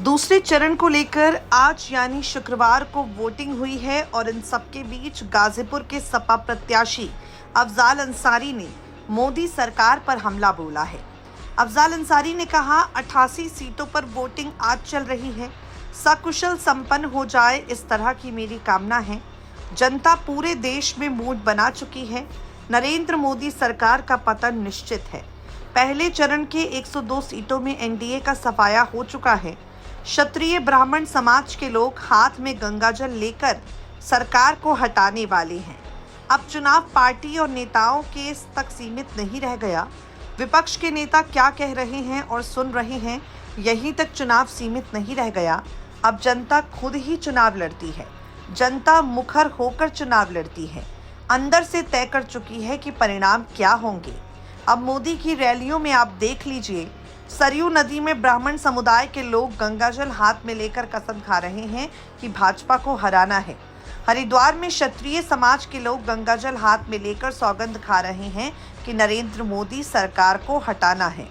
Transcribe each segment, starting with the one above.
दूसरे चरण को लेकर आज यानी शुक्रवार को वोटिंग हुई है और इन सबके बीच गाजीपुर के सपा प्रत्याशी अफजाल अंसारी ने मोदी सरकार पर हमला बोला है। अफजाल अंसारी ने कहा 88 सीटों पर वोटिंग आज चल रही है, सकुशल संपन्न हो जाए इस तरह की मेरी कामना है। जनता पूरे देश में मूड बना चुकी है। नरेंद्र मोदी सरकार का पतन निश्चित है। पहले चरण के 102 सीटों में एनडीए का सफाया हो चुका है। क्षत्रिय ब्राह्मण समाज के लोग हाथ में गंगाजल लेकर सरकार को हटाने वाले हैं। अब चुनाव पार्टी और नेताओं के तक सीमित नहीं रह गया। विपक्ष के नेता क्या कह रहे हैं और सुन रहे हैं, यहीं तक चुनाव सीमित नहीं रह गया। अब जनता खुद ही चुनाव लड़ती है। जनता मुखर होकर चुनाव लड़ती है। अंदर से तय कर चुकी है कि परिणाम क्या होंगे। अब मोदी की रैलियों में आप देख लीजिए, सरयू नदी में ब्राह्मण समुदाय के लोग गंगाजल हाथ में लेकर कसम खा रहे हैं कि भाजपा को हराना है। हरिद्वार में क्षत्रिय समाज के लोग गंगाजल हाथ में लेकर सौगंध खा रहे हैं कि नरेंद्र मोदी सरकार को हटाना है।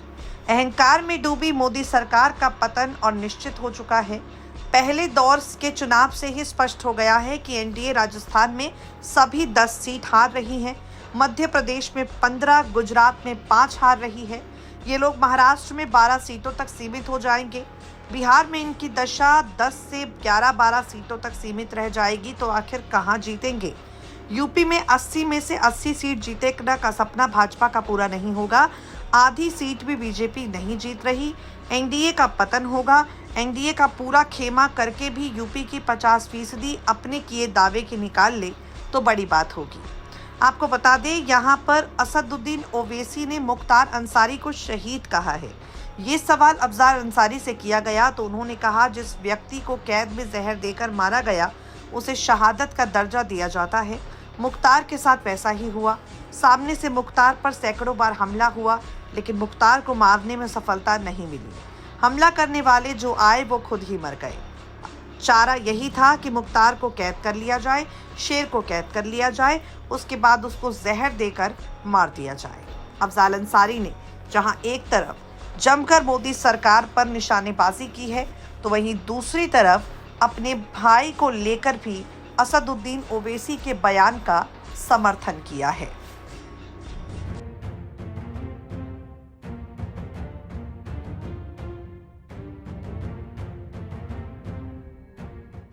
अहंकार में डूबी मोदी सरकार का पतन और निश्चित हो चुका है। पहले दौर के चुनाव से ही स्पष्ट हो गया है कि एनडीए राजस्थान में सभी 10 सीट हार रही है, मध्य प्रदेश में 15, गुजरात में 5 हार रही है। ये लोग महाराष्ट्र में 12 सीटों तक सीमित हो जाएंगे। बिहार में इनकी दशा 10 से 11-12 सीटों तक सीमित रह जाएगी, तो आखिर कहां जीतेंगे। यूपी में 80 में से 80 सीट जीतने का सपना भाजपा का पूरा नहीं होगा। आधी सीट भी बीजेपी नहीं जीत रही। एनडीए का पतन होगा। एनडीए का पूरा खेमा करके भी यूपी की 50% अपने किए दावे की निकाल ले तो बड़ी बात होगी। आपको बता दें, यहाँ पर असदुद्दीन ओवैसी ने मुख्तार अंसारी को शहीद कहा है। ये सवाल अफजाल अंसारी से किया गया तो उन्होंने कहा, जिस व्यक्ति को कैद में जहर देकर मारा गया उसे शहादत का दर्जा दिया जाता है। मुख्तार के साथ वैसा ही हुआ। सामने से मुख्तार पर सैकड़ों बार हमला हुआ, लेकिन मुख्तार को मारने में सफलता नहीं मिली। हमला करने वाले जो आए वो खुद ही मर गए। चारा यही था कि मुख्तार को कैद कर लिया जाए, शेर को कैद कर लिया जाए, उसके बाद उसको जहर देकर मार दिया जाए। अफजाल अंसारी ने जहां एक तरफ जमकर मोदी सरकार पर निशानेबाजी की है, तो वहीं दूसरी तरफ अपने भाई को लेकर भी असदुद्दीन ओवैसी के बयान का समर्थन किया है।